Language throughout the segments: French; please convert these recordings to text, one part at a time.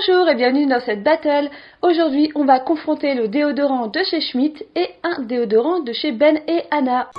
Bonjour et bienvenue dans cette battle. Aujourd'hui, on va confronter le déodorant de chez Schmitt et un déodorant de chez Ben & Anna.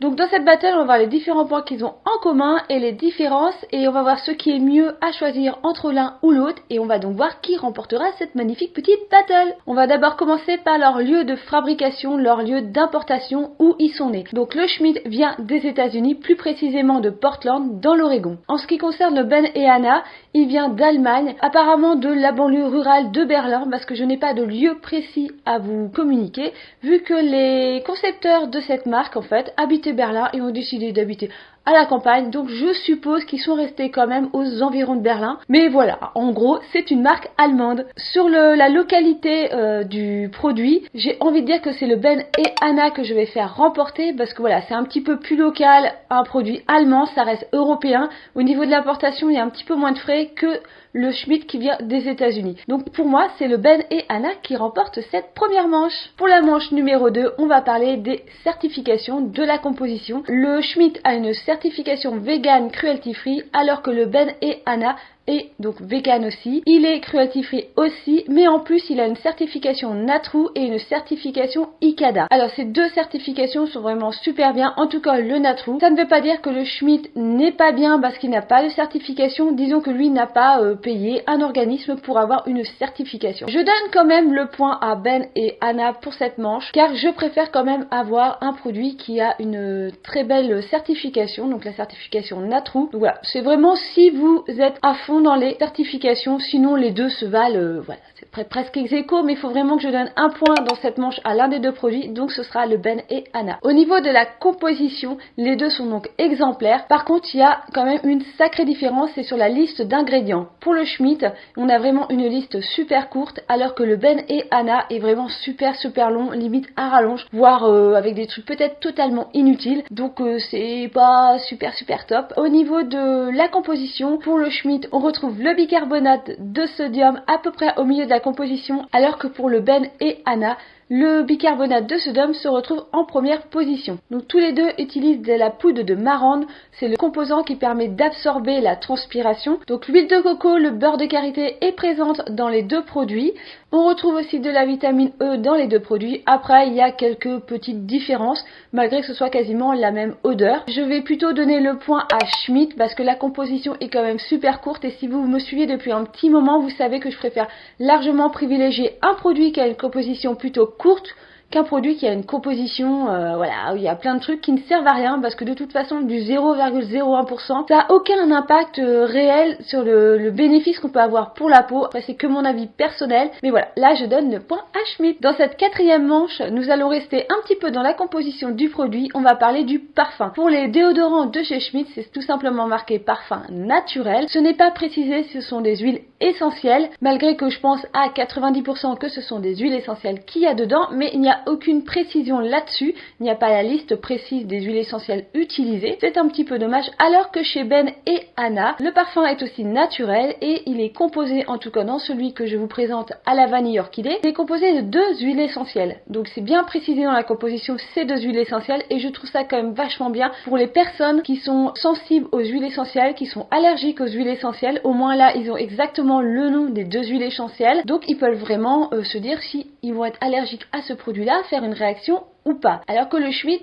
Donc dans cette battle, on va voir les différents points qu'ils ont en commun et les différences, et on va voir ce qui est mieux à choisir entre l'un ou l'autre, et on va donc voir qui remportera cette magnifique petite battle. On va d'abord commencer par leur lieu de fabrication, leur lieu d'importation, où ils sont nés. Donc le Schmitt vient des États-Unis, plus précisément de Portland, dans l'Oregon. En ce qui concerne le Ben & Anna, il vient d'Allemagne, apparemment de la banlieue rurale de Berlin, parce que je n'ai pas de lieu précis à vous communiquer, vu que les concepteurs de cette marque, en fait, habitaient Berlin et ont décidé d'habiter à la campagne, donc je suppose qu'ils sont restés quand même aux environs de Berlin. Mais voilà, en gros, c'est une marque allemande. Sur la localité du produit, j'ai envie de dire que c'est le Ben & Anna que je vais faire remporter, parce que voilà, c'est un petit peu plus local, un produit allemand, ça reste européen. Au niveau de l'importation, il y a un petit peu moins de frais que le Schmitt qui vient des États-Unis. Donc pour moi, c'est le Ben & Anna qui remporte cette première manche. Pour la manche numéro 2, on va parler des certifications de la composition. Le Schmitt a une certification vegan cruelty free, alors que le Ben & Anna est donc vegan aussi. Il est cruelty free aussi, mais en plus il a une certification Natru et une certification ICADA. Alors ces deux certifications sont vraiment super bien, en tout cas le Natru. Ça ne veut pas dire que le Schmitt n'est pas bien parce qu'il n'a pas de certification, disons que lui n'a pas payé un organisme pour avoir une certification. Je donne quand même le point à Ben & Anna pour cette manche, car je préfère quand même avoir un produit qui a une très belle certification, donc la certification Natru. Donc voilà, c'est vraiment si vous êtes à fond dans les certifications, sinon les deux se valent, voilà, c'est presque ex aequo, mais il faut vraiment que je donne un point dans cette manche à l'un des deux produits, donc ce sera le Ben & Anna. Au niveau de la composition, les deux sont donc exemplaires. Par contre, il y a quand même une sacrée différence, c'est sur la liste d'ingrédients. Pour le Schmitt, on a vraiment une liste super courte, alors que le Ben & Anna est vraiment super long, limite à rallonge, voire avec des trucs peut-être totalement inutiles, donc c'est pas super top. Au niveau de la composition, pour le Schmitt, on retrouve le bicarbonate de sodium à peu près au milieu de la composition, alors que pour le Ben & Anna, le bicarbonate de sodium se retrouve en première position. Donc tous les deux utilisent de la poudre de marrande, c'est le composant qui permet d'absorber la transpiration. Donc l'huile de coco, le beurre de karité est présente dans les deux produits. On retrouve aussi de la vitamine E dans les deux produits. Après, il y a quelques petites différences, malgré que ce soit quasiment la même odeur. Je vais plutôt donner le point à Schmitt, parce que la composition est quand même super courte, et si vous me suivez depuis un petit moment, vous savez que je préfère largement privilégier un produit qui a une composition plutôt courte qu'un produit qui a une composition voilà, où il y a plein de trucs qui ne servent à rien, parce que de toute façon du 0,01% ça n'a aucun impact réel sur le bénéfice qu'on peut avoir pour la peau. Après, c'est que mon avis personnel, mais voilà, là je donne le point à Schmitt. Dans cette quatrième manche, nous allons rester un petit peu dans la composition du produit. On va parler du parfum. Pour les déodorants de chez Schmitt, c'est tout simplement marqué parfum naturel. Ce n'est pas précisé si ce sont des huiles essentielles, malgré que je pense à 90% que ce sont des huiles essentielles qu'il y a dedans, mais il n'y a aucune précision là-dessus, il n'y a pas la liste précise des huiles essentielles utilisées. C'est un petit peu dommage, alors que chez Ben & Anna, le parfum est aussi naturel et il est composé, en tout cas dans celui que je vous présente à la vanille orchidée, il est composé de 2 huiles essentielles. Donc c'est bien précisé dans la composition, ces 2 huiles essentielles, et je trouve ça quand même vachement bien pour les personnes qui sont sensibles aux huiles essentielles, qui sont allergiques aux huiles essentielles. Au moins là, ils ont exactement le nom des 2 huiles essentielles, donc ils peuvent vraiment se dire si ils vont être allergiques à ce produit-là, faire une réaction ou pas. Alors que le Schmitt,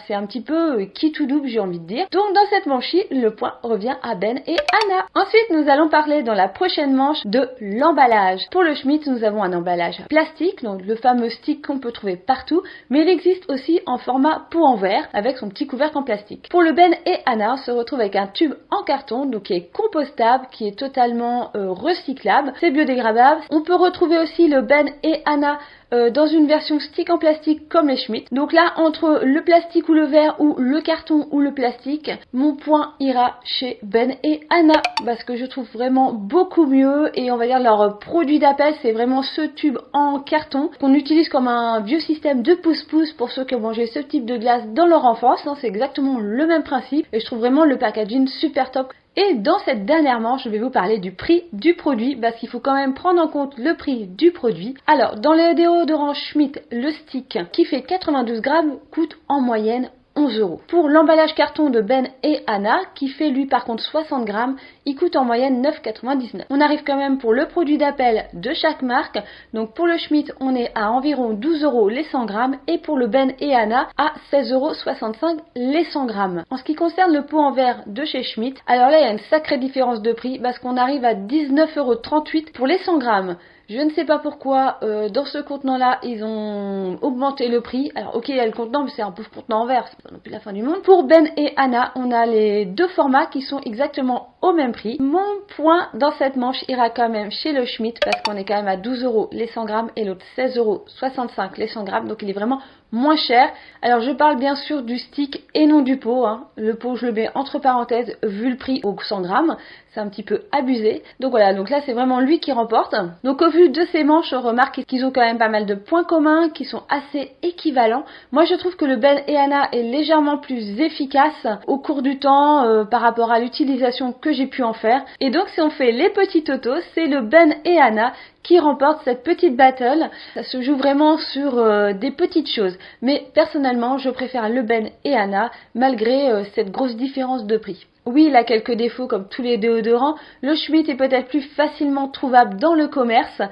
c'est un petit peu qui tout double, j'ai envie de dire. Donc dans cette manche, le point revient à Ben & Anna. Ensuite, nous allons parler dans la prochaine manche de l'emballage. Pour le Schmitt, nous avons un emballage plastique, donc le fameux stick qu'on peut trouver partout, mais il existe aussi en format pot en verre avec son petit couvercle en plastique. Pour le Ben & Anna, on se retrouve avec un tube en carton, donc qui est compostable, qui est totalement recyclable, c'est biodégradable. On peut retrouver aussi le Ben & Anna dans une version stick en plastique comme les Schmitt. Donc là, entre le plastique ou le verre, ou le carton ou le plastique, mon point ira chez Ben & Anna, parce que je trouve vraiment beaucoup mieux, et on va dire leur produit d'appel, c'est vraiment ce tube en carton qu'on utilise comme un vieux système de pouce-pouce pour ceux qui ont mangé ce type de glace dans leur enfance. C'est exactement le même principe, et je trouve vraiment le packaging super top. Et dans cette dernière manche, je vais vous parler du prix du produit, parce qu'il faut quand même prendre en compte le prix du produit. Alors, dans le déodorant Schmitt, le stick qui fait 92 grammes coûte en moyenne 11 €. Pour l'emballage carton de Ben et Anna, qui fait lui par contre 60 grammes, il coûte en moyenne 9,99 €. On arrive quand même pour le produit d'appel de chaque marque. Donc pour le Schmitt, on est à environ 12 € les 100 grammes et pour le Ben et Anna à 16,65 € les 100 grammes. En ce qui concerne le pot en verre de chez Schmitt, alors là il y a une sacrée différence de prix parce qu'on arrive à 19,38 € pour les 100 grammes. Je ne sais pas pourquoi, dans ce contenant-là, ils ont augmenté le prix. Alors ok, il y a le contenant, mais c'est un pauvre contenant en verre, c'est pas non plus la fin du monde. Pour Ben et Anna, on a les deux formats qui sont exactement au même prix. Mon point dans cette manche ira quand même chez le Schmitt, parce qu'on est quand même à 12 € les 100 grammes et l'autre 16,65 € les 100 grammes, donc il est vraiment moins cher. Alors je parle bien sûr du stick et non du pot, hein. Le pot je le mets entre parenthèses vu le prix aux 100 grammes, c'est un petit peu abusé. Donc voilà, donc là c'est vraiment lui qui remporte. Donc au vu de ces manches, on remarque qu'ils ont quand même pas mal de points communs qui sont assez équivalents. Moi je trouve que le Ben et Anna est légèrement plus efficace au cours du temps par rapport à l'utilisation que j'ai pu en faire. Et donc si on fait les petits totos, c'est le Ben et Anna qui remporte cette petite battle. Ça se joue vraiment sur des petites choses. Mais personnellement, je préfère le Ben et Anna malgré cette grosse différence de prix. Oui, il a quelques défauts comme tous les déodorants. Le Schmitt est peut-être plus facilement trouvable dans le commerce,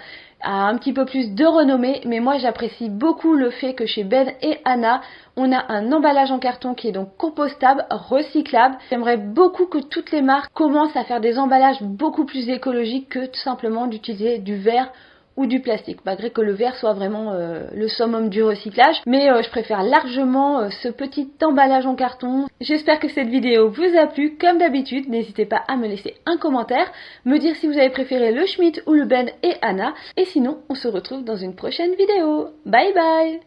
a un petit peu plus de renommée, mais moi j'apprécie beaucoup le fait que chez Ben et Anna, on a un emballage en carton qui est donc compostable, recyclable. J'aimerais beaucoup que toutes les marques commencent à faire des emballages beaucoup plus écologiques que tout simplement d'utiliser du verre ou du plastique, malgré que le verre soit vraiment le summum du recyclage. Mais je préfère largement ce petit emballage en carton. J'espère que cette vidéo vous a plu. Comme d'habitude, n'hésitez pas à me laisser un commentaire, me dire si vous avez préféré le Schmitt ou le Ben et Anna. Et sinon, on se retrouve dans une prochaine vidéo. Bye bye!